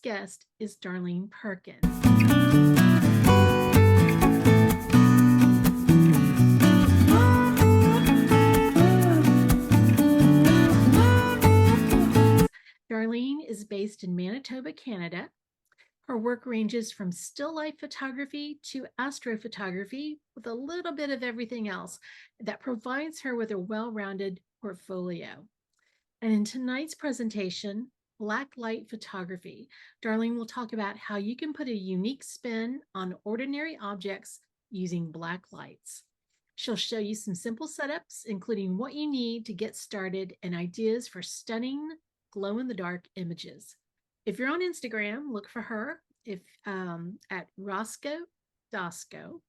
guest is Darlene Perkin. Darlene is based in Manitoba, Canada. Her work ranges from still life photography to astrophotography with a little bit of everything else that provides her with a well-rounded portfolio. And in tonight's presentation, Black Light Photography, Darlene will talk about how you can put a unique spin on ordinary objects using black lights. She'll show you some simple setups, including what you need to get started and ideas for stunning glow-in-the-dark images. If you're on Instagram, look for her at Roscoe Dosco,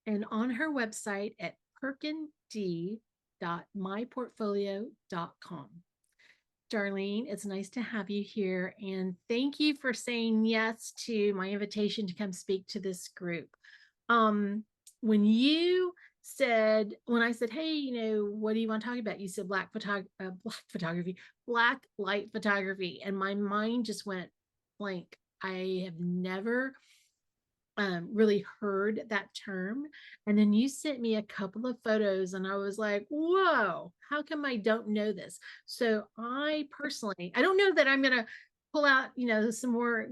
and on her website at perkind.myportfolio.com. Darlene, it's nice to have you here, and thank you for saying yes to my invitation to come speak to this group. When I said, hey, what do you want to talk about? You said black photography, black light photography, and my mind just went blank. I have never really heard that term. And then you sent me a couple of photos and I was like, whoa, how come I don't know this? So I don't know that I'm going to pull out, some more,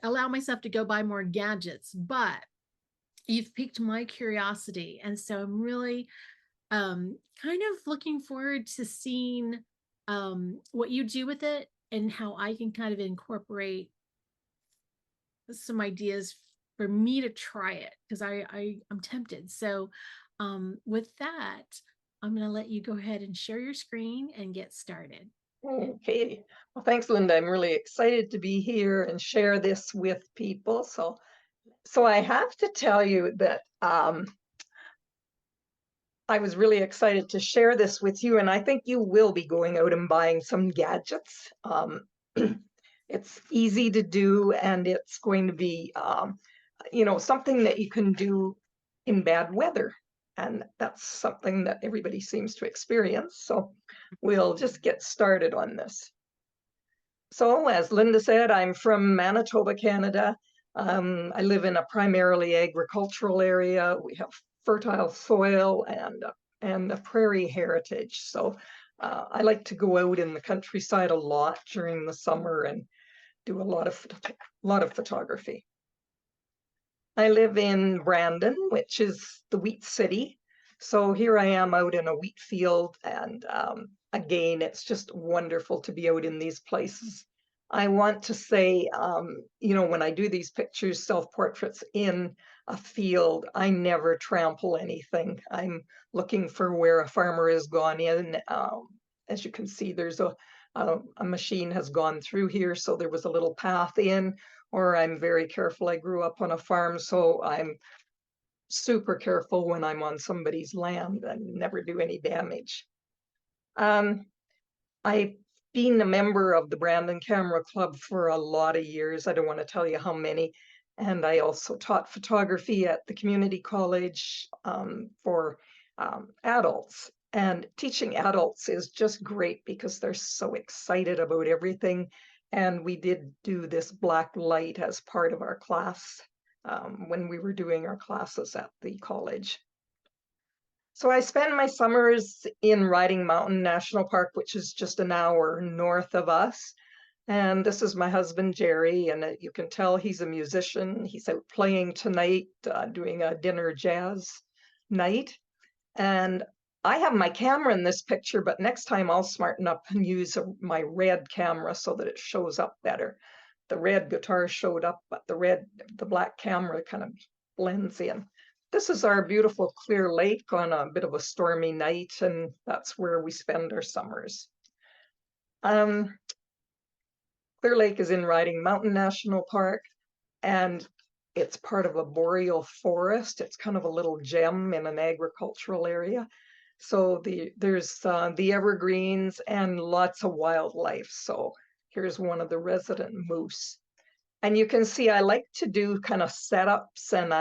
allow myself to go buy more gadgets, but you've piqued my curiosity. And so I'm really kind of looking forward to seeing what you do with it and how I can kind of incorporate some ideas for me to try it, because I'm tempted. So with that, I'm going to let you go ahead and share your screen and get started. Okay. Well, thanks, Linda. I'm really excited to be here and share this with people. So I have to tell you that I was really excited to share this with you, and I think you will be going out and buying some gadgets. It's easy to do, and it's going to be something that you can do in bad weather. And that's something that everybody seems to experience. So we'll just get started on this. So as Linda said, I'm from Manitoba, Canada. I live in a primarily agricultural area. We have fertile soil and a prairie heritage. So I like to go out in the countryside a lot during the summer and do a lot of photography. I live in Brandon, which is the wheat city. So here I am out in a wheat field, and again, it's just wonderful to be out in these places. I want to say, when I do these pictures, self-portraits in a field, I never trample anything. I'm looking for where a farmer has gone in. As you can see, there's a machine has gone through here, so there was a little path in. Or I'm very careful. I grew up on a farm, so I'm super careful when I'm on somebody's land and never do any damage. I've been a member of the Brandon Camera Club for a lot of years. I don't want to tell you how many. And I also taught photography at the community college for adults. And teaching adults is just great because they're so excited about everything. And we did do this black light as part of our class when we were doing our classes at the college. So I spend my summers in Riding Mountain National Park, which is just an hour north of us. And this is my husband, Jerry, and you can tell he's a musician. He's out playing tonight, doing a dinner jazz night. And I have my camera in this picture, but next time I'll smarten up and use my red camera so that it shows up better. The red guitar showed up, but the black camera kind of blends in. This is our beautiful Clear Lake on a bit of a stormy night, and that's where we spend our summers. Clear Lake is in Riding Mountain National Park, and it's part of a boreal forest. It's kind of a little gem in an agricultural area. So there's the evergreens and lots of wildlife. So here's one of the resident moose. And you can see I like to do kind of setups, and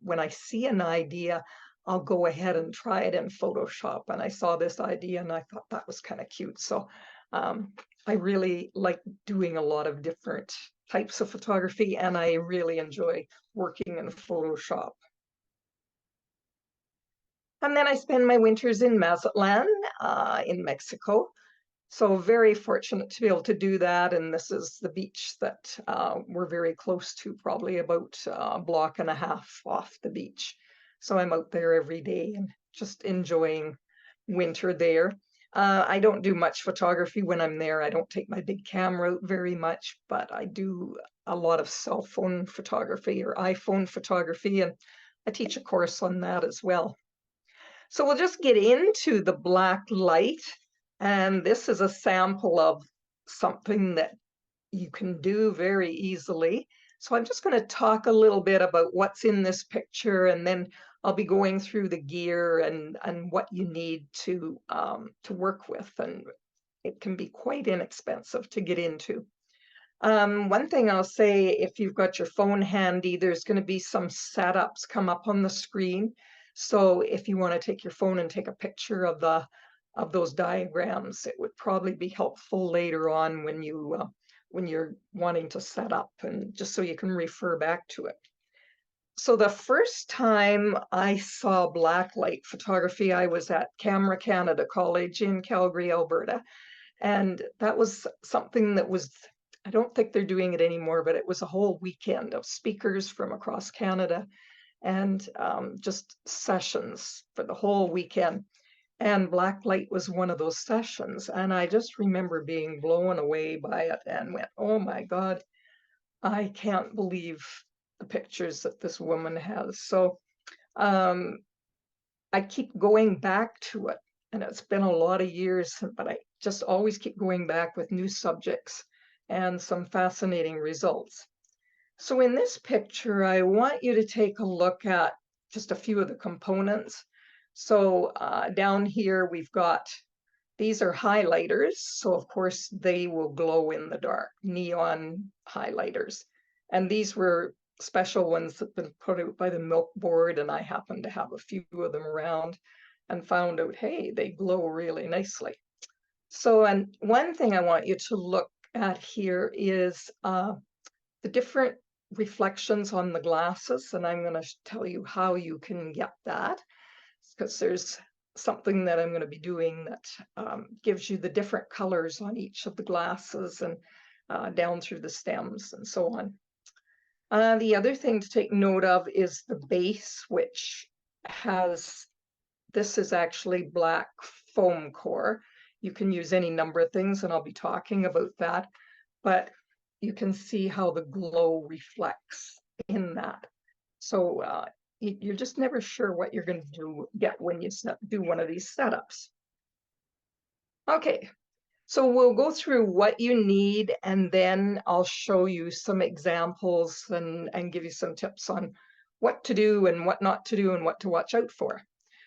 when I see an idea, I'll go ahead and try it in Photoshop. And I saw this idea and I thought that was kind of cute. So I really like doing a lot of different types of photography, and I really enjoy working in Photoshop. And then I spend my winters in Mazatlan, in Mexico. So very fortunate to be able to do that. And this is the beach that we're very close to, probably about a block and a half off the beach. So I'm out there every day and just enjoying winter there. I don't do much photography when I'm there. I don't take my big camera out very much, but I do a lot of cell phone photography or iPhone photography, and I teach a course on that as well. So we'll just get into the black light. And this is a sample of something that you can do very easily. So I'm just going to talk a little bit about what's in this picture, and then I'll be going through the gear and what you need to work with. And it can be quite inexpensive to get into. One thing I'll say, if you've got your phone handy, there's going to be some setups come up on the screen. So if you want to take your phone and take a picture of those diagrams, it would probably be helpful later on when you're wanting to set up, and just so you can refer back to it. So the first time I saw blacklight photography, I was at Camera Canada College in Calgary, Alberta. And that was something that was, I don't think they're doing it anymore, but it was a whole weekend of speakers from across Canada, and just sessions for the whole weekend. And blacklight was one of those sessions. And I just remember being blown away by it and went, oh my God, I can't believe the pictures that this woman has. So I keep going back to it, and it's been a lot of years, but I just always keep going back with new subjects and some fascinating results. So in this picture, I want you to take a look at just a few of the components. So down here, we've got, these are highlighters. So of course they will glow in the dark, neon highlighters. And these were special ones that have been put out by the Milk Board, and I happen to have a few of them around and found out, hey, they glow really nicely. So, and one thing I want you to look at here is the different reflections on the glasses, and I'm going to tell you how you can get that, because there's something that I'm going to be doing that gives you the different colors on each of the glasses and down through the stems and so on. The other thing to take note of is the base, which has, this is actually black foam core. You can use any number of things, and I'll be talking about that, but you can see how the glow reflects in that. So you're just never sure what you're going to get when you do one of these setups. Okay, so we'll go through what you need, and then I'll show you some examples and give you some tips on what to do and what not to do and what to watch out for.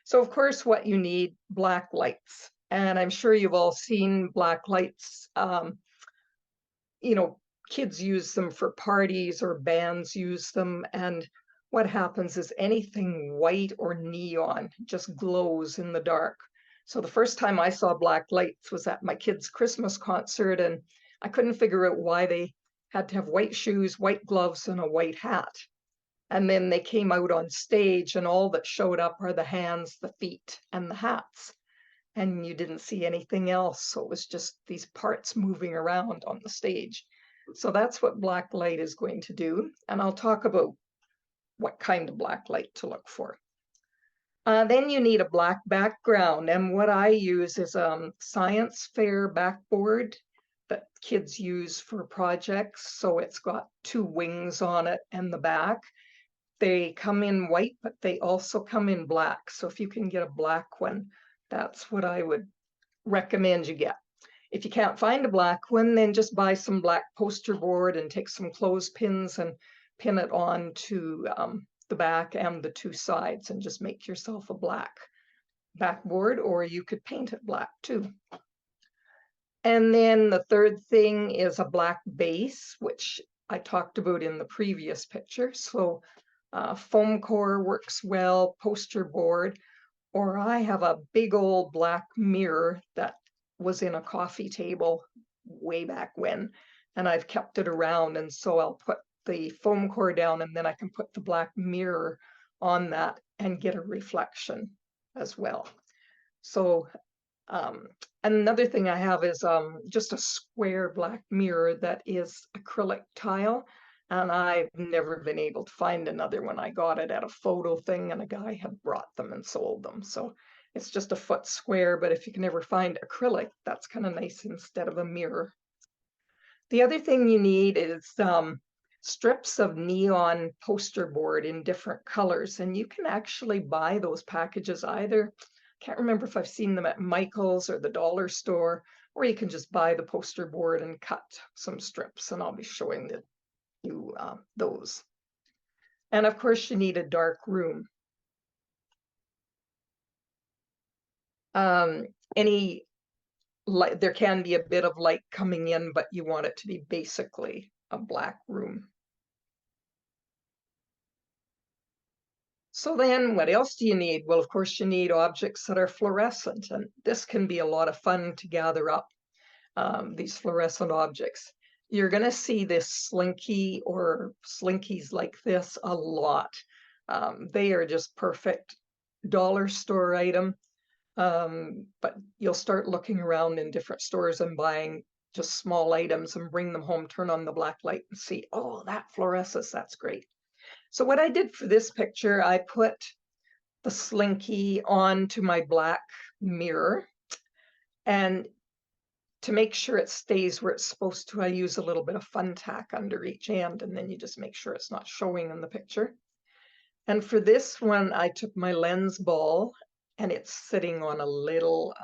So of course, what you need, black lights. And I'm sure you've all seen black lights. You know, kids use them for parties, or bands use them. And what happens is anything white or neon just glows in the dark. So the first time I saw black lights was at my kids' Christmas concert, and I couldn't figure out why they had to have white shoes, white gloves, and a white hat. And then they came out on stage, and all that showed up are the hands, the feet, and the hats. And you didn't see anything else. So it was just these parts moving around on the stage. So that's what black light is going to do. And I'll talk about what kind of black light to look for. Then you need a black background. And what I use is a science fair backboard that kids use for projects. So it's got two wings on it and the back. They come in white, but they also come in black. So if you can get a black one, that's what I would recommend you get. If you can't find a black one, then just buy some black poster board and take some clothespins and pin it on to the back and the two sides, and just make yourself a black backboard, or you could paint it black too. And then the third thing is a black base, which I talked about in the previous picture. So Foam core works well, poster board, or I have a big old black mirror that was in a coffee table way back when, and I've kept it around. And so I'll put the foam core down and then I can put the black mirror on that and get a reflection as well. So another thing I have is just a square black mirror that is acrylic tile. And I've never been able to find another one. I got it at a photo thing and a guy had brought them and sold them. So it's just a foot square, but if you can ever find acrylic, that's kind of nice instead of a mirror. The other thing you need is strips of neon poster board in different colors. And you can actually buy those packages either. Can't remember if I've seen them at Michael's or the dollar store, or you can just buy the poster board and cut some strips, and I'll be showing you those. And of course, you need a dark room. Any light, there can be a bit of light coming in, but you want it to be basically a black room. So then what else do you need? Well, of course, you need objects that are fluorescent, and this can be a lot of fun to gather up these fluorescent objects. You're going to see this slinky or slinkies like this a lot. They are just perfect dollar store item, but you'll start looking around in different stores and buying just small items and bring them home, turn on the black light and see, oh, that fluoresces, that's great. So what I did for this picture, I put the slinky onto my black mirror, and to make sure it stays where it's supposed to, I use a little bit of fun tack under each end, and then you just make sure it's not showing in the picture. And for this one, I took my lens ball, and it's sitting on a little,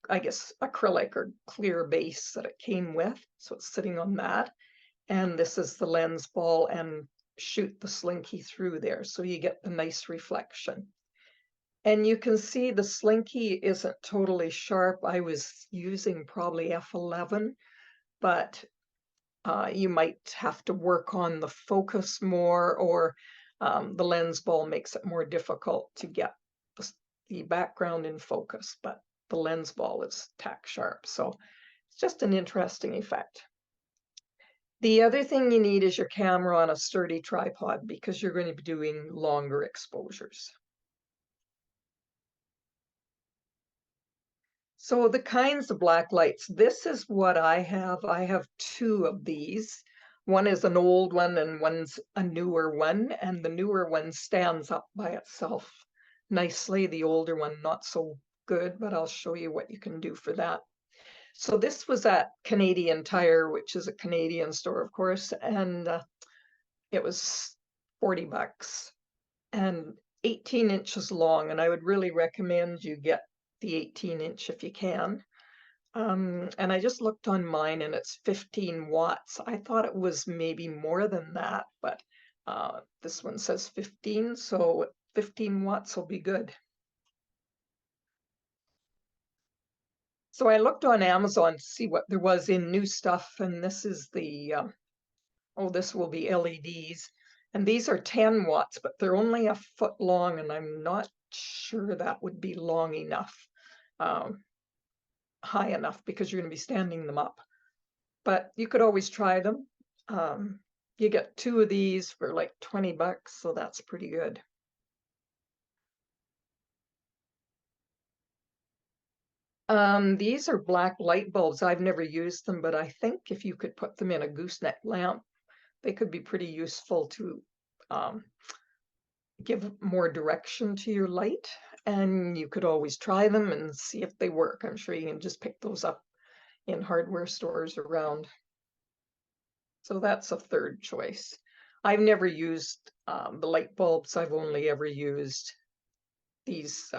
I guess, acrylic or clear base that it came with. So it's sitting on that. And this is the lens ball, and shoot the slinky through there so you get the nice reflection. And you can see the slinky isn't totally sharp. I was using probably f11, but you might have to work on the focus more, or the lens ball makes it more difficult to get the background in focus, but the lens ball is tack sharp. So it's just an interesting effect. The other thing you need is your camera on a sturdy tripod because you're going to be doing longer exposures. So the kinds of black lights, this is what I have. I have two of these. One is an old one and one's a newer one, and the newer one stands up by itself nicely. The older one, not so good, but I'll show you what you can do for that. So this was at Canadian Tire, which is a Canadian store, of course, and it was 40 bucks and 18 inches long. And I would really recommend you get the 18-inch if you can. And I just looked on mine and it's 15 watts. I thought it was maybe more than that, but this one says 15, so 15 watts will be good. So I looked on Amazon to see what there was in new stuff, and this is the, oh, this will be LEDs. And these are 10 watts, but they're only a foot long, and I'm not sure that would be long enough, high enough, because you're going to be standing them up. But you could always try them. You get two of these for like 20 bucks, so that's pretty good. These are black light bulbs. I've never used them, but I think if you could put them in a gooseneck lamp, they could be pretty useful to give more direction to your light. And you could always try them and see if they work. I'm sure you can just pick those up in hardware stores around. So that's a third choice. I've never used the light bulbs. I've only ever used these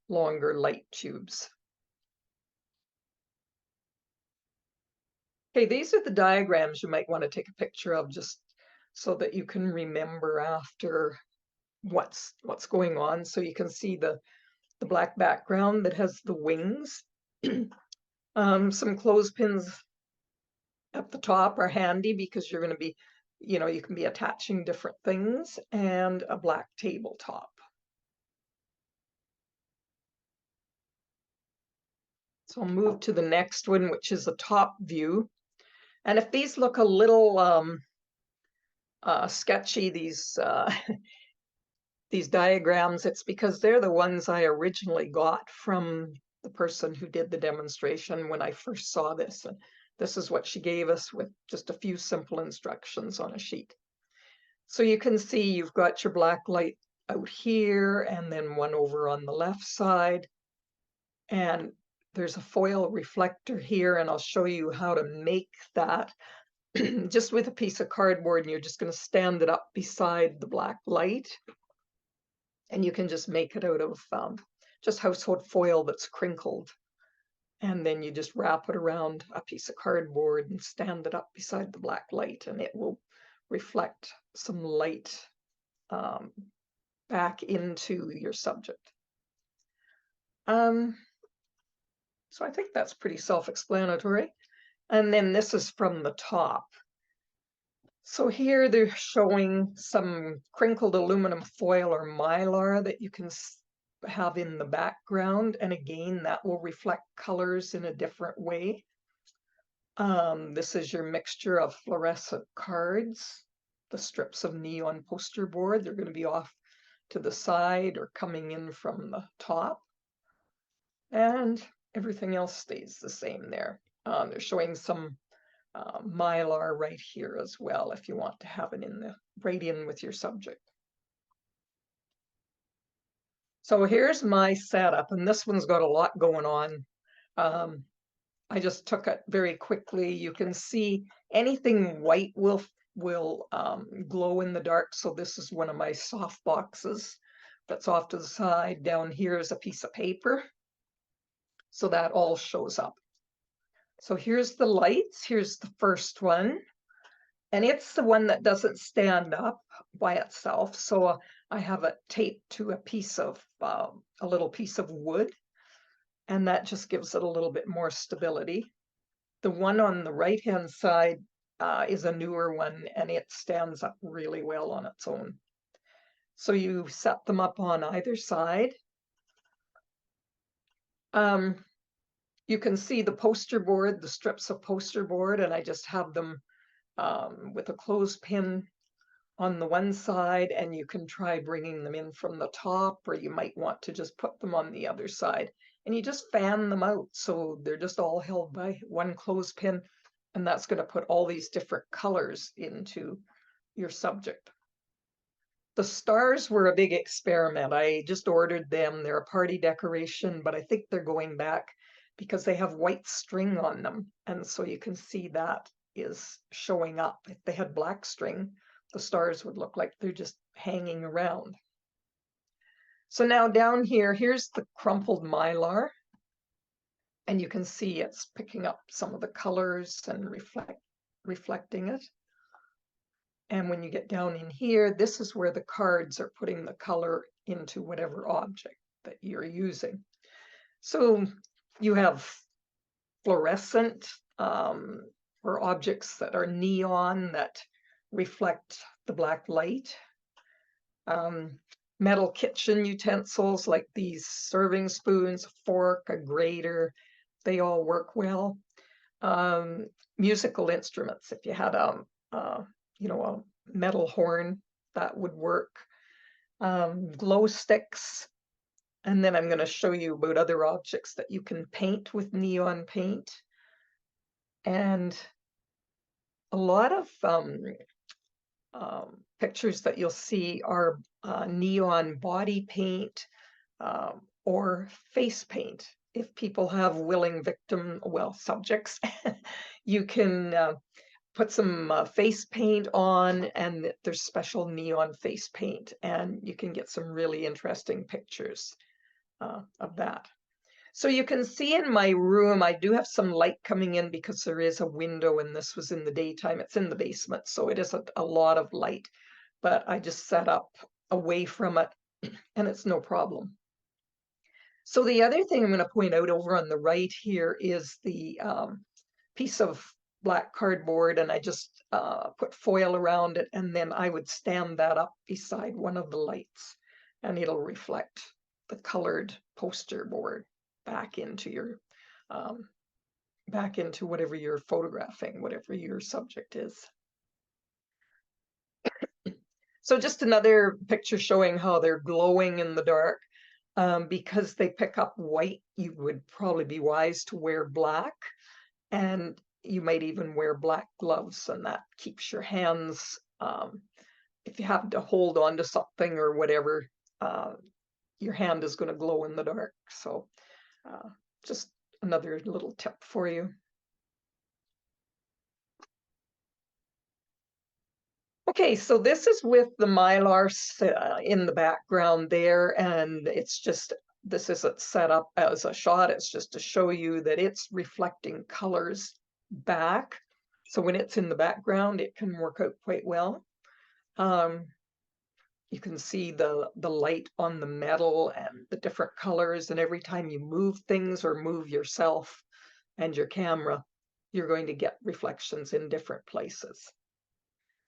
longer light tubes. Okay, these are the diagrams you might want to take a picture of just so that you can remember after what's going on. So you can see the black background that has the wings. Some clothespins at the top are handy because you're going to be you can be attaching different things, and a black tabletop. So I'll move to the next one, which is a top view. And if these look a little sketchy, these these diagrams, it's because they're the ones I originally got from the person who did the demonstration when I first saw this. And this is what she gave us with just a few simple instructions on a sheet. So you can see you've got your black light out here and then one over on the left side. And there's a foil reflector here, and I'll show you how to make that just with a piece of cardboard, and you're just going to stand it up beside the black light. And you can just make it out of just household foil that's crinkled. And then you just wrap it around a piece of cardboard and stand it up beside the black light, and it will reflect some light back into your subject. So I think that's pretty self-explanatory. And then this is from the top. So here they're showing some crinkled aluminum foil or mylar that you can have in the background. And again, that will reflect colors in a different way. This is your mixture of fluorescent cards, the strips of neon poster board. They're going to be off to the side or coming in from the top. And everything else stays the same there. They're showing some mylar right here as well, if you want to have it right in with your subject. So here's my setup, and this one's got a lot going on. I just took it very quickly. You can see anything white will glow in the dark. So this is one of my soft boxes that's off to the side. Down here is a piece of paper. So that all shows up. So here's the lights. Here's the first one. And it's the one that doesn't stand up by itself. So I have it taped to a piece of, a little piece of wood. And that just gives it a little bit more stability. The one on the right-hand side is a newer one, and it stands up really well on its own. So you set them up on either side. You can see the poster board, the strips of poster board, and I just have them with a clothespin on the one side, and you can try bringing them in from the top, or you might want to just put them on the other side. And you just fan them out, so they're just all held by one clothespin, and that's going to put all these different colors into your subject. The stars were a big experiment. I just ordered them. They're a party decoration, but I think they're going back because they have white string on them. And so you can see that is showing up. If they had black string, the stars would look like they're just hanging around. So now down here, here's the crumpled mylar. And you can see it's picking up some of the colors and reflecting it. And when you get down in here, this is where the cards are putting the color into whatever object that you're using. So you have fluorescent or objects that are neon that reflect the black light. Metal kitchen utensils like these serving spoons, a fork, a grater, they all work well. Musical instruments, if you had a metal horn, that would work. Glow sticks. And then I'm going to show you about other objects that you can paint with neon paint. And a lot of pictures that you'll see are neon body paint or face paint. If people have willing subjects, you can put some face paint on, and there's special neon face paint, and you can get some really interesting pictures of that. So you can see in my room, I do have some light coming in because there is a window, and this was in the daytime. It's in the basement, so it isn't a lot of light, but I just set up away from it, and it's no problem. So the other thing I'm going to point out over on the right here is the piece of black cardboard, and I just put foil around it, and then I would stand that up beside one of the lights, and it'll reflect the colored poster board back into your back into whatever you're photographing, whatever your subject is. So just another picture showing how they're glowing in the dark. Because they pick up white, you would probably be wise to wear black, and you might even wear black gloves, and that keeps your hands, if you have to hold on to something or whatever, your hand is going to glow in the dark. So just another little tip for you. Okay, so this is with the Mylar in the background there, and it's just, this isn't set up as a shot, it's just to show you that it's reflecting colors back. So when it's in the background, it can work out quite well. You can see the light on the metal and the different colors, and every time you move things or move yourself and your camera, you're going to get reflections in different places.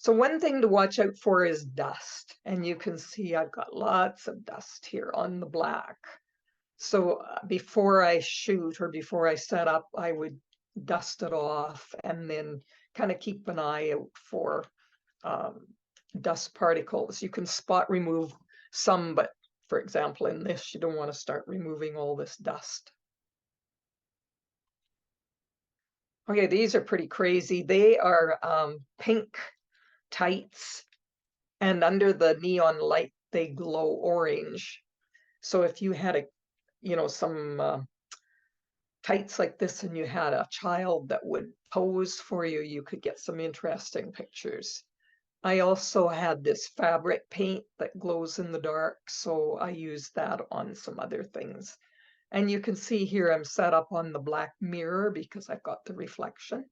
So one thing to watch out for is dust. And you can see I've got lots of dust here on the black. So before I shoot or before I set up, I would dust it off and then kind of keep an eye out for dust particles. You can spot remove some, but for example, in this, you don't want to start removing all this dust. Okay, these are pretty crazy. They are pink tights, and under the neon light they glow orange. So if you had some tights like this and you had a child that would pose for you, you could get some interesting pictures. I also had this fabric paint that glows in the dark, so I used that on some other things. And you can see here I'm set up on the black mirror because I've got the reflection.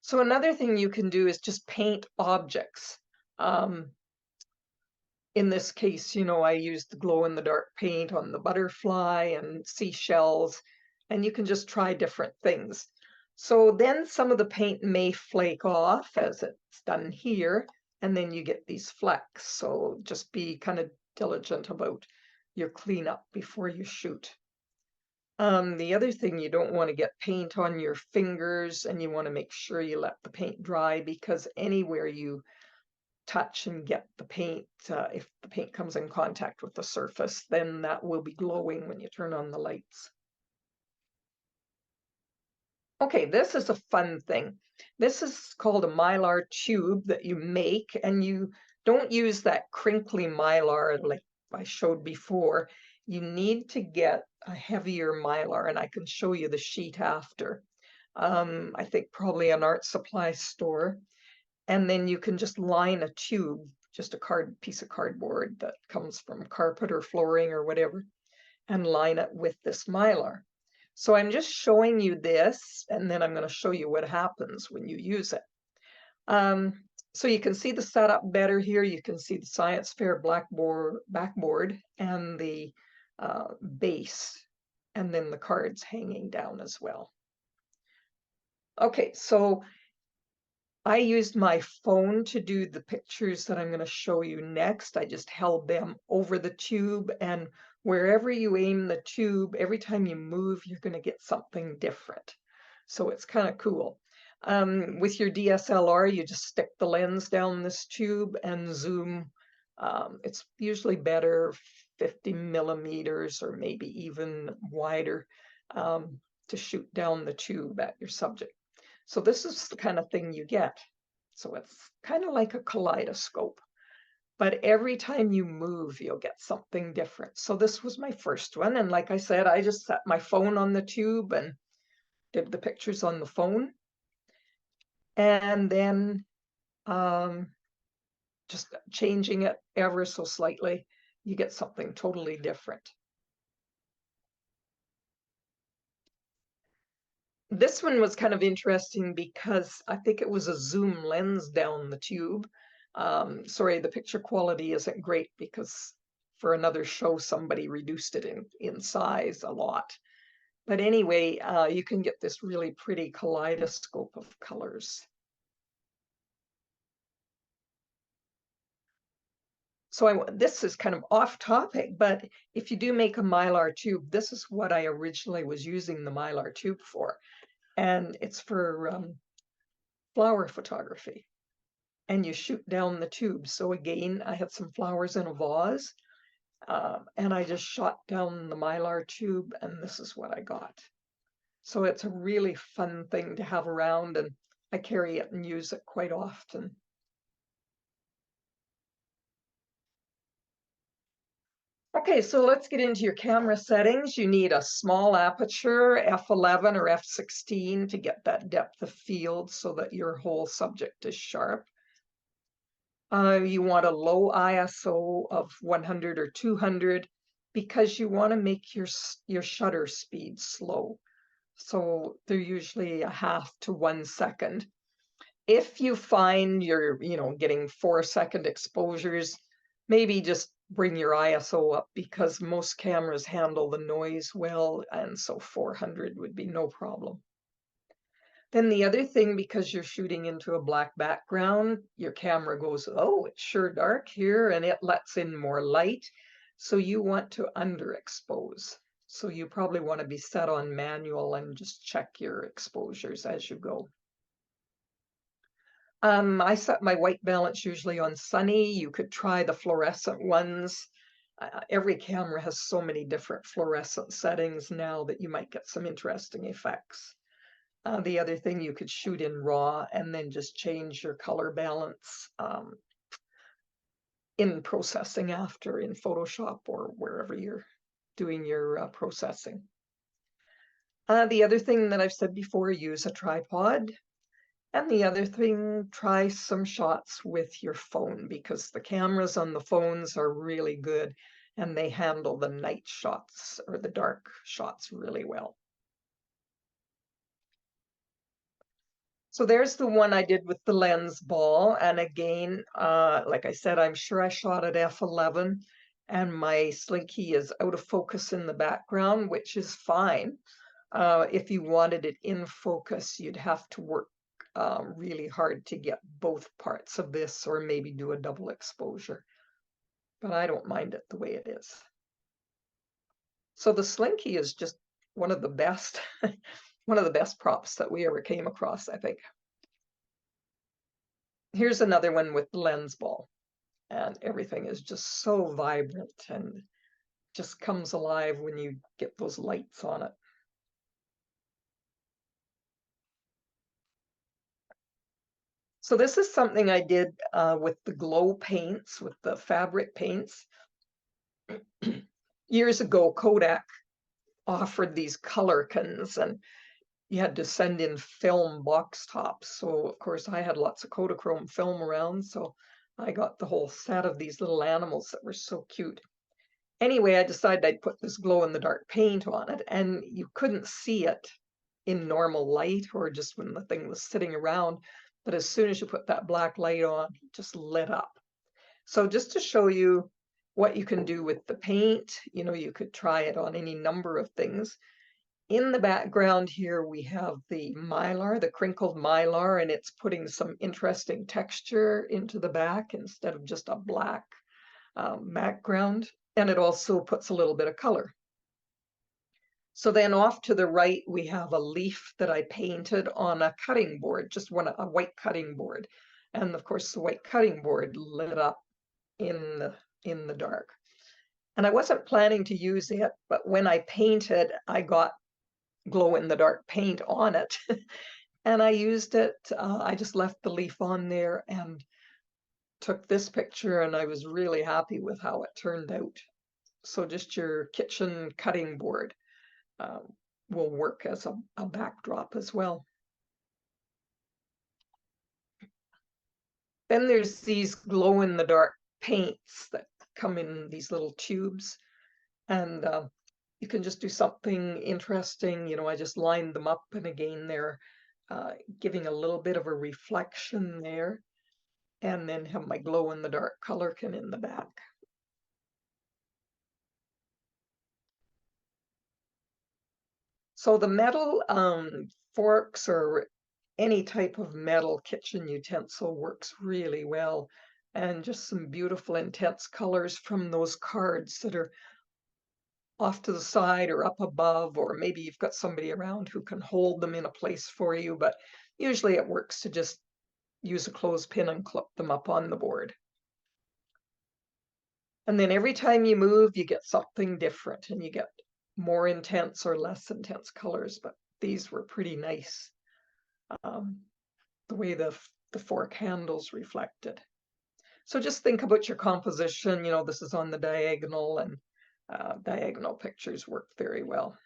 So another thing you can do is just paint objects. In this case, I used the glow-in-the-dark paint on the butterfly and seashells, and you can just try different things. So then some of the paint may flake off as it's done here, and then you get these flecks. So just be kind of diligent about your cleanup before you shoot. The other thing, you don't want to get paint on your fingers, and you want to make sure you let the paint dry, because anywhere you touch and get the paint, if the paint comes in contact with the surface, then that will be glowing when you turn on the lights. Okay, this is a fun thing. This is called a Mylar tube that you make, and you don't use that crinkly Mylar like I showed before. You need to get a heavier Mylar, and I can show you the sheet after. I think probably an art supply store. And then you can just line a tube, just a piece of cardboard that comes from carpet or flooring or whatever, and line it with this Mylar. So I'm just showing you this, and then I'm going to show you what happens when you use it. So you can see the setup better here. You can see the science fair backboard and the base, and then the cards hanging down as well. Okay, so I used my phone to do the pictures that I'm going to show you next. I just held them over the tube, and wherever you aim the tube, every time you move, you're going to get something different. So it's kind of cool. With your DSLR, you just stick the lens down this tube and zoom. It's usually better 50 millimeters or maybe even wider to shoot down the tube at your subject. So this is the kind of thing you get. So it's kind of like a kaleidoscope, but every time you move, you'll get something different. So this was my first one. And like I said, I just set my phone on the tube and did the pictures on the phone. And then just changing it ever so slightly, you get something totally different. This one was kind of interesting because I think it was a zoom lens down the tube. Sorry, the picture quality isn't great because for another show, somebody reduced it in size a lot. But anyway, you can get this really pretty kaleidoscope of colors. So this is kind of off topic, but if you do make a Mylar tube, this is what I originally was using the Mylar tube for. And it's for flower photography. And you shoot down the tube. So again, I had some flowers in a vase, and I just shot down the Mylar tube, and this is what I got. So it's a really fun thing to have around, and I carry it and use it quite often. Okay, so let's get into your camera settings. You need a small aperture, f11 or f16 to get that depth of field so that your whole subject is sharp. You want a low ISO of 100 or 200 because you want to make your shutter speed slow. So they're usually a half to 1 second. If you find you're, getting 4-second exposures, maybe just bring your ISO up because most cameras handle the noise well, and so 400 would be no problem. Then the other thing, because you're shooting into a black background, your camera goes, oh, it's sure dark here, and it lets in more light. So you want to underexpose. So you probably want to be set on manual and just check your exposures as you go. I set my white balance usually on sunny. You could try the fluorescent ones. Every camera has so many different fluorescent settings now that you might get some interesting effects. The other thing, you could shoot in RAW and then just change your color balance in processing after in Photoshop or wherever you're doing your processing. The other thing that I've said before, use a tripod. And the other thing, try some shots with your phone because the cameras on the phones are really good and they handle the night shots or the dark shots really well. So there's the one I did with the lens ball. And again, like I said, I'm sure I shot at f11 and my slinky is out of focus in the background, which is fine. If you wanted it in focus, you'd have to work really hard to get both parts of this or maybe do a double exposure. But I don't mind it the way it is. So the slinky is just one of the best, one of the best props that we ever came across, I think. Here's another one with the lens ball, and everything is just so vibrant and just comes alive when you get those lights on it. So this is something I did with the glow paints, with the fabric paints. Years ago, Kodak offered these color cans and you had to send in film box tops. So of course I had lots of Kodachrome film around, so I got the whole set of these little animals that were so cute. Anyway, I decided I'd put this glow in the dark paint on it, and you couldn't see it in normal light or just when the thing was sitting around. But as soon as you put that black light on, it just lit up. So just to show you what you can do with the paint, you could try it on any number of things. In the background here, we have the Mylar, the crinkled Mylar, and it's putting some interesting texture into the back instead of just a black background. And it also puts a little bit of color. So then off to the right, we have a leaf that I painted on a cutting board, just a white cutting board. And of course, the white cutting board lit up in the dark. And I wasn't planning to use it, but when I painted, I got glow in the dark paint on it. And I used it. I just left the leaf on there and took this picture, and I was really happy with how it turned out. So just your kitchen cutting board will work as a backdrop as well. Then there's these glow in the dark paints that come in these little tubes, and you can just do something interesting. I just lined them up, and again, they're giving a little bit of a reflection there, and then have my glow in the dark color can in the back. So the metal forks or any type of metal kitchen utensil works really well. And just some beautiful intense colors from those cards that are off to the side or up above, or maybe you've got somebody around who can hold them in a place for you, but usually it works to just use a clothespin and clip them up on the board. And then every time you move, you get something different and you get more intense or less intense colors, but these were pretty nice, the way the fork handles reflected. So just think about your composition. You know, this is on the diagonal, and diagonal pictures work very well.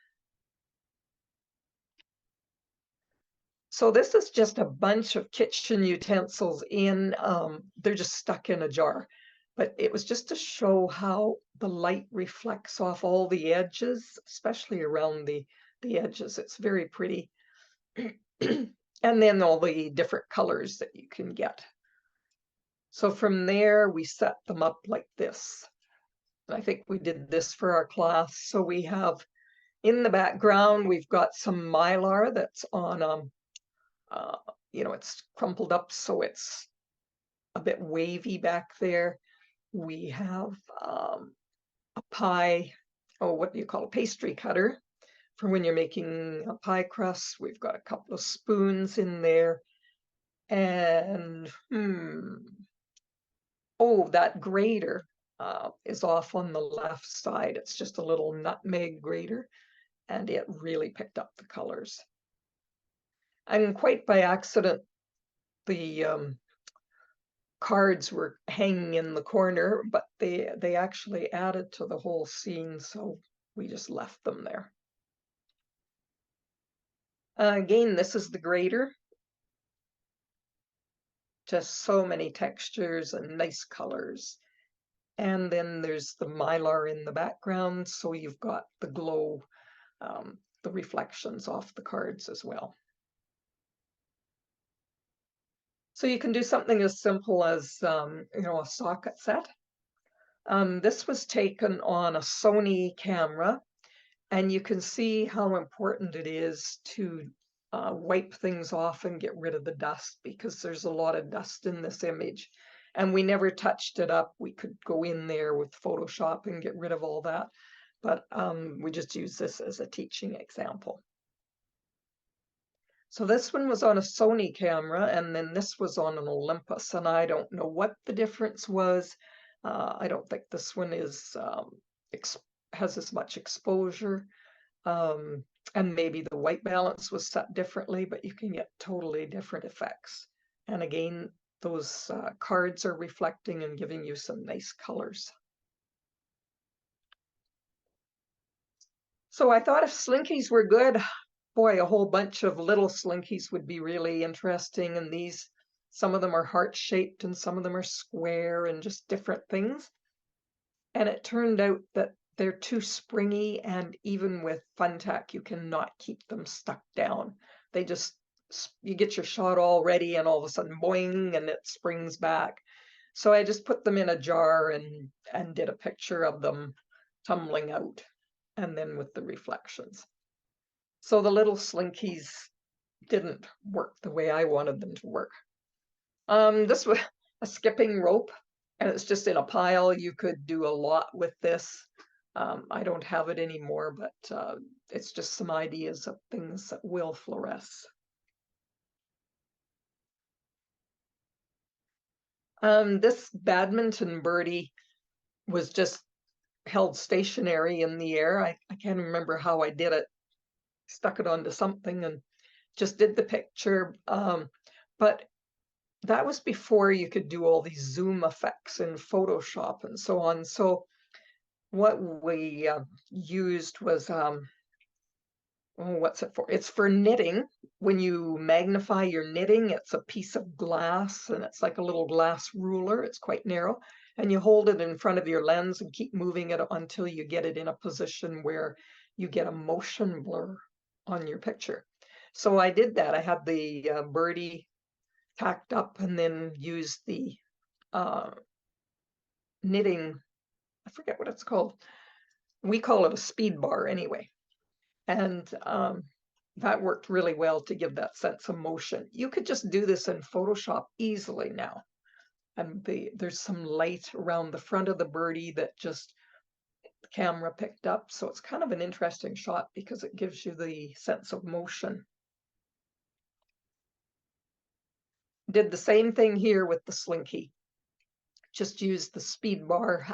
So this is just a bunch of kitchen utensils in, they're just stuck in a jar. But it was just to show how the light reflects off all the edges, especially around the edges. It's very pretty. And then all the different colors that you can get. So from there, we set them up like this. And I think we did this for our class. So we have in the background, we've got some mylar that's on, you know, it's crumpled up, so it's a bit wavy back there. We have a pie, oh, what do you call a pastry cutter for when you're making a pie crust. We've got a couple of spoons in there. And, oh, that grater is off on the left side. It's just a little nutmeg grater, and it really picked up the colors. And quite by accident, the cards were hanging in the corner, but they actually added to the whole scene, so we just left them there. Again, this is the grater. Just so many textures and nice colors. And then there's the mylar in the background, so you've got the glow, the reflections off the cards as well. So you can do something as simple as, you know, a socket set. This was taken on a Sony camera, and you can see how important it is to wipe things off and get rid of the dust, because there's a lot of dust in this image. And we never touched it up. We could go in there with Photoshop and get rid of all that, but we just use this as a teaching example. So this one was on a Sony camera, and then this was on an Olympus, and I don't know what the difference was. I don't think this one is has as much exposure, and maybe the white balance was set differently, but you can get totally different effects. And again, those cards are reflecting and giving you some nice colors. So I thought if slinkies were good, boy, a whole bunch of little slinkies would be really interesting. And these, some of them are heart-shaped and some of them are square and just different things. And it turned out that they're too springy, and even with Funtac, you cannot keep them stuck down. They just, you get your shot all ready and all of a sudden, boing, and it springs back. So I just put them in a jar and did a picture of them tumbling out, and then with the reflections. So the little slinkies didn't work the way I wanted them to work. This was a skipping rope, and it's just in a pile. You could do a lot with this. I don't have it anymore, but it's just some ideas of things that will fluoresce. This badminton birdie was just held stationary in the air. I can't remember how I did it. Stuck it onto something and just did the picture. But that was before you could do all these zoom effects in Photoshop and so on. So what we used was, what's it for? It's for knitting. When you magnify your knitting, it's a piece of glass, and it's like a little glass ruler. It's quite narrow, and you hold it in front of your lens and keep moving it until you get it in a position where you get a motion blur on your picture. So I did that. I had the birdie tacked up and then used the knitting, I forget what it's called. We call it a speed bar anyway. And that worked really well to give that sense of motion. You could just do this in Photoshop easily now. And there's some light around the front of the birdie that just the camera picked up. So it's kind of an interesting shot because it gives you the sense of motion. Did the same thing here with the slinky. Just used the speed bar,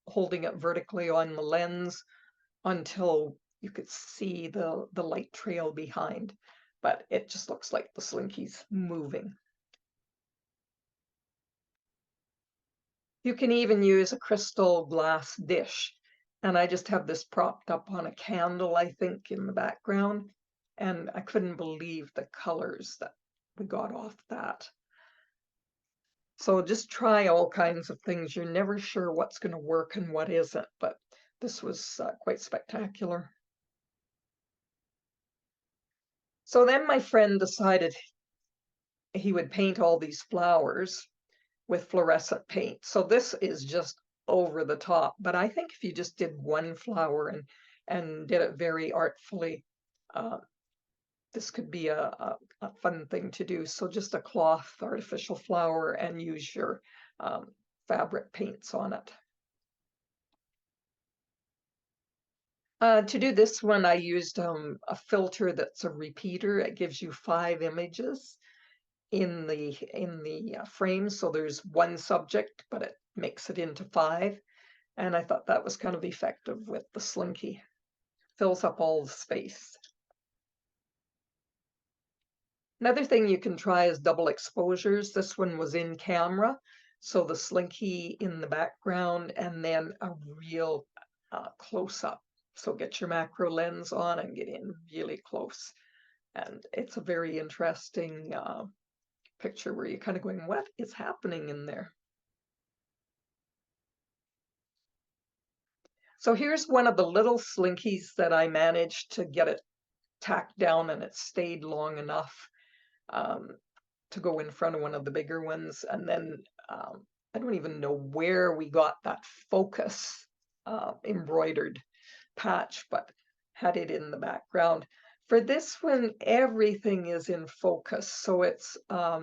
holding it vertically on the lens until you could see the light trail behind. But it just looks like the slinky's moving. You can even use a crystal glass dish. And I just have this propped up on a candle, I think, in the background. And I couldn't believe the colors that we got off that. So just try all kinds of things. You're never sure what's going to work and what isn't, but this was quite spectacular. So then my friend decided he would paint all these flowers with fluorescent paint. So this is just over the top, but I think if you just did one flower and did it very artfully, this could be a fun thing to do. So just a cloth artificial flower and use your fabric paints on it. To do this one, I used a filter that's a repeater. It gives you 5 images in the frame. So there's one subject, but it makes it into 5. And I thought that was kind of effective with the slinky. Fills up all the space. Another thing you can try is double exposures. This one was in camera, so the slinky in the background and then a real close-up. So get your macro lens on and get in really close. And it's a very interesting picture where you're kind of going, what is happening in there? So here's one of the little slinkies that I managed to get it tacked down and it stayed long enough to go in front of one of the bigger ones. And then I don't even know where we got that focus embroidered patch, but had it in the background. For this one, everything is in focus. So it's, I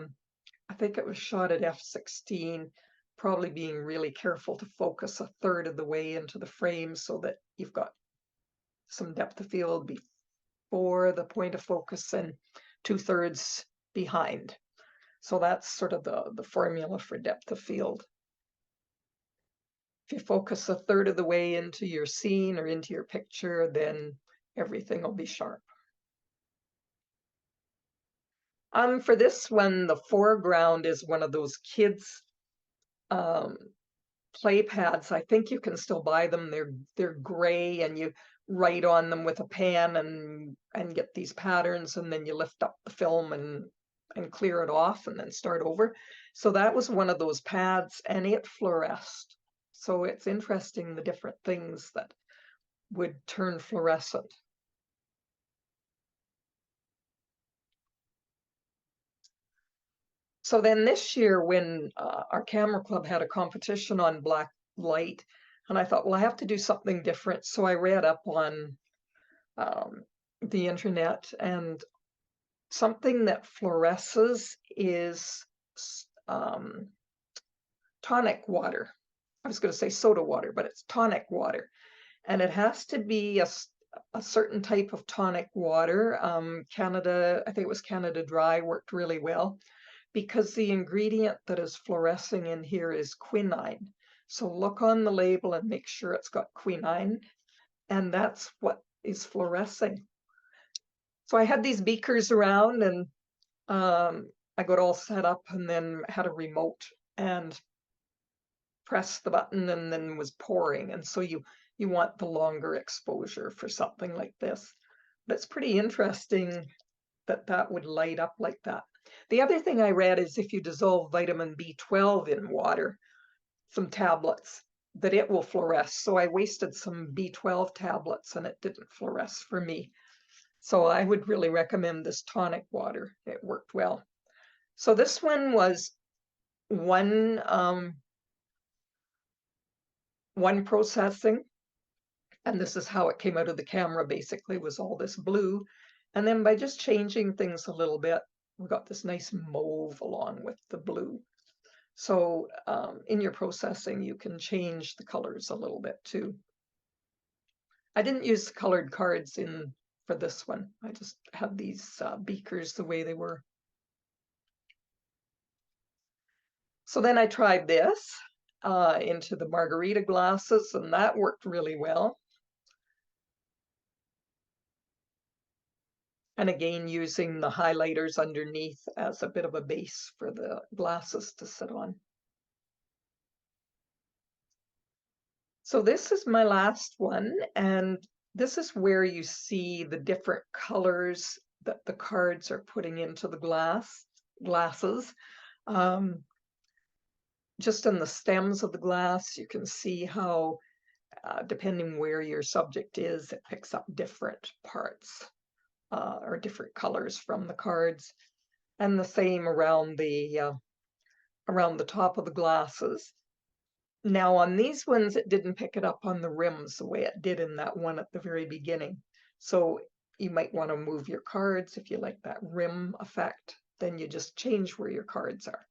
think it was shot at f/16, probably being really careful to focus 1/3 of the way into the frame so that you've got some depth of field before the point of focus and 2/3 behind. So that's sort of the formula for depth of field. If you focus 1/3 of the way into your scene or into your picture, then everything will be sharp. For this one, the foreground is one of those kids play pads. I think you can still buy them. They're gray and you write on them with a pen and get these patterns, and then you lift up the film and clear it off and then start over. So that was one of those pads and it fluoresced. So it's interesting the different things that would turn fluorescent. So then this year when our camera club had a competition on black light, and I thought, well, I have to do something different. So I read up on the internet, and something that fluoresces is tonic water. I was going to say soda water, but it's tonic water. And it has to be a certain type of tonic water. Canada, I think it was Canada Dry, worked really well because the ingredient that is fluorescing in here is quinine. So look on the label and make sure it's got quinine, and that's what is fluorescing. So I had these beakers around and I got all set up and then had a remote and pressed the button and then was pouring. And so you want the longer exposure for something like this. But it's pretty interesting that that would light up like that. The other thing I read is if you dissolve vitamin B12 in water, some tablets, that it will fluoresce. So I wasted some B12 tablets and it didn't fluoresce for me. So I would really recommend this tonic water. It worked well. So this one was one processing. And this is how it came out of the camera, basically, was all this blue. And then by just changing things a little bit, we got this nice mauve along with the blue. So in your processing, you can change the colors a little bit too. I didn't use colored cards in for this one. I just had these beakers the way they were. So then I tried this into the margarita glasses, and that worked really well. And again, using the highlighters underneath as a bit of a base for the glasses to sit on. So this is my last one, and this is where you see the different colors that the cards are putting into the glasses. Just in the stems of the glass, you can see how, depending where your subject is, it picks up different parts or different colors from the cards. And the same around the top of the glasses. Now on these ones, it didn't pick it up on the rims the way it did in that one at the very beginning. So you might want to move your cards if you like that rim effect, then you just change where your cards are.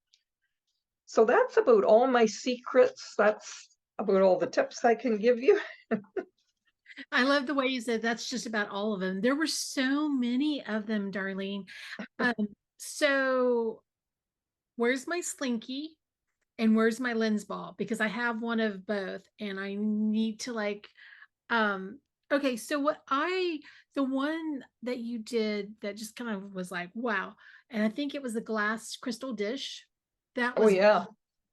So that's about all my secrets. That's about all the tips I can give you. I love the way you said that's just about all of them. There were so many of them, Darlene. Um, so where's my slinky and where's my lens ball? Because I have one of both and I need to um okay, so the one that you did that just kind of was like, wow. And I think it was a glass crystal dish. That Oh was yeah.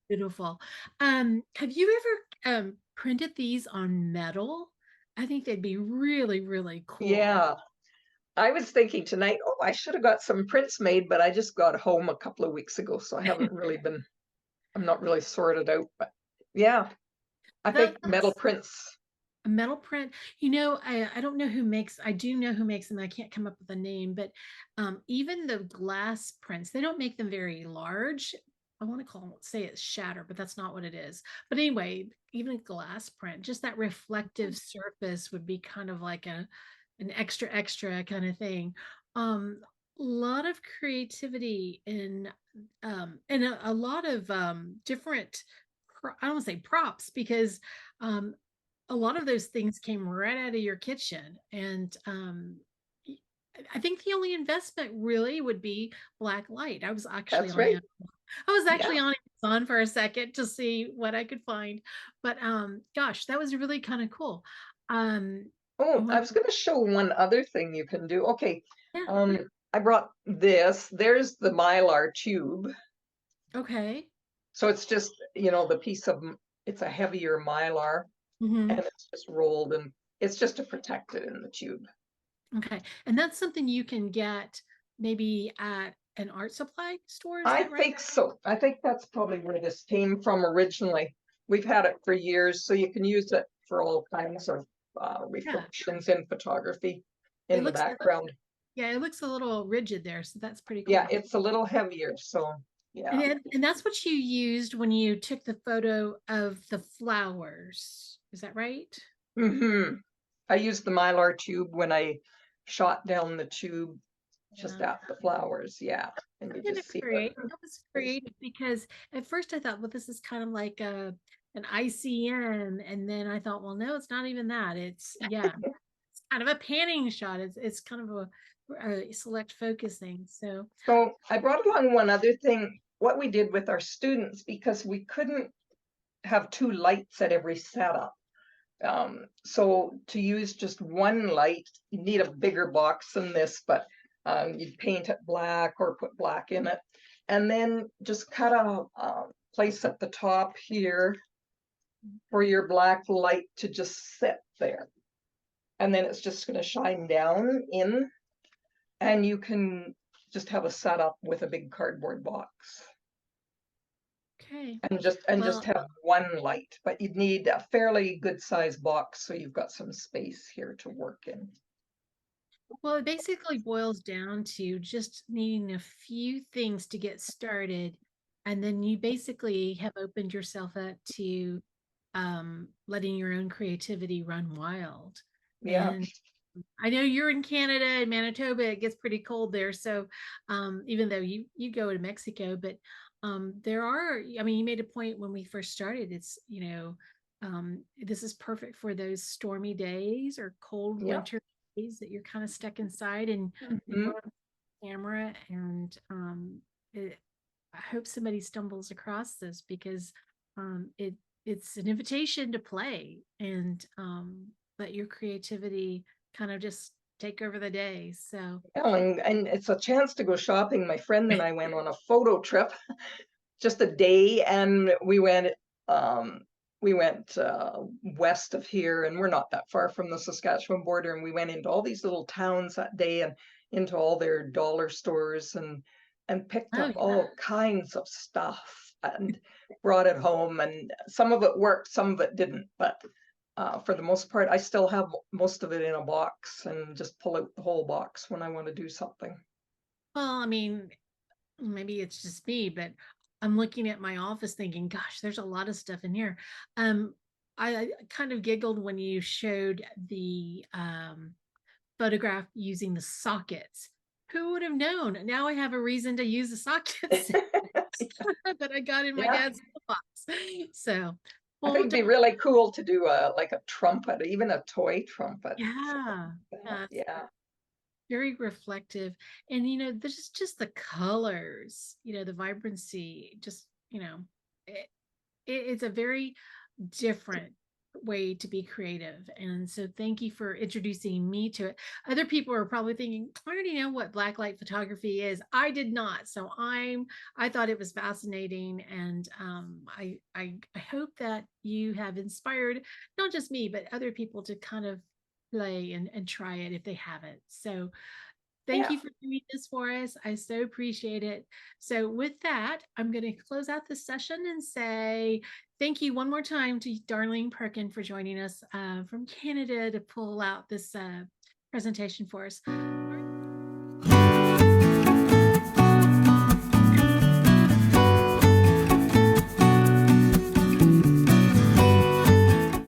beautiful. Have you ever printed these on metal? I think they'd be really, really cool. Yeah. I was thinking tonight, oh, I should have got some prints made, but I just got home a couple of weeks ago, so I haven't really been, I'm not really sorted out, but yeah, I think metal That's prints. a metal print. You know, I don't know who makes, I do know who makes them. I can't come up with a name, but even the glass prints, they don't make them very large. I want to call them, say it's shatter, but that's not what it is. But anyway, even glass print, just that reflective surface would be kind of like an extra kind of thing. A lot of creativity and a lot of different I don't want to say props because um a lot of those things came right out of your kitchen. And I think the only investment really would be black light. That's right. I was Yeah. actually on Amazon for a second to see what I could find. But gosh, that was really kind of cool. I Oh, I want was going to show one other thing you can do. Okay. yeah, I brought this. There's the Mylar tube. okay. So it's just, the piece of, it's a heavier Mylar and Hmm. it's just rolled and it's just to protect it in the tube. Okay. And that's something you can get maybe at an art supply store, is I that right? think so. I think that's probably where this came from originally. We've had it for years, so you can use it for all kinds of Yeah. reflections in photography It in the looks background. yeah, it looks a little rigid there, so that's pretty Yeah, cool. it's a little heavier, so And yeah. and that's what you used when you took the photo of the flowers. Is that right? Hmm. I used the Mylar tube when I shot down the tube just Yeah. at the flowers, yeah. And you Kind of just see the, create. That was creative because at first I thought, well, this is kind of like a an ICM, and then I thought, well, no, it's not even that. It's yeah, it's kind of a panning shot. It's kind of a select focus thing. So so I brought along one other thing, what we did with our students, because we couldn't have two lights at every setup. So to use just one light, you need a bigger box than this, but you'd paint it black or put black in it. And then just cut a place at the top here for your black light to just sit there. And then it's just going to shine down in, and you can just have a setup with a big cardboard box. okay, And just well, have one light, but you'd need a fairly good sized box so you've got some space here to work in. Well, it basically boils down to just needing a few things to get started. And then you basically have opened yourself up to letting your own creativity run wild. Yeah. And I know you're in Canada and Manitoba, it gets pretty cold there. So even though you go to Mexico, but there are, I mean, you made a point when we first started, it's, this is perfect for those stormy days or cold Yeah. winter days that you're kind of stuck inside and Mhm. you're on camera. And I hope somebody stumbles across this because it's an invitation to play and let your creativity kind of just take over the day. So, Yeah, and it's a chance to go shopping. My friend and I went on a photo trip, just a day, and um, we went west of here, and we're not that far from the Saskatchewan border, and we went into all these little towns that day and into all their dollar stores and picked oh up yeah. all kinds of stuff and brought it home, and some of it worked, some of it didn't, but for the most part, I still have most of it in a box and just pull out the whole box when I want to do something. Well, I mean, maybe it's just me, but I'm looking at my office thinking, gosh, there's a lot of stuff in here. Um, I kind of giggled when you showed the photograph using the sockets. Who would have known? Now I have a reason to use the sockets that I got in my Yeah, dad's box. So, I well, think it'd be really cool to do a like a trumpet, even a toy trumpet. So, yeah, it's yeah, very reflective. And, there's just the colors, the vibrancy, just, it, it's a very different way to be creative. And so thank you for introducing me to it. Other people are probably thinking, I already know what blacklight photography is. I did not. So I thought it was fascinating. And I hope that you have inspired not just me, but other people to kind of play and try it if they haven't. So thank yeah. you for doing this for us. I so appreciate it. So, with that, I'm going to close out the session and say thank you one more time to Darlene Perkin for joining us from Canada to pull out this presentation for us.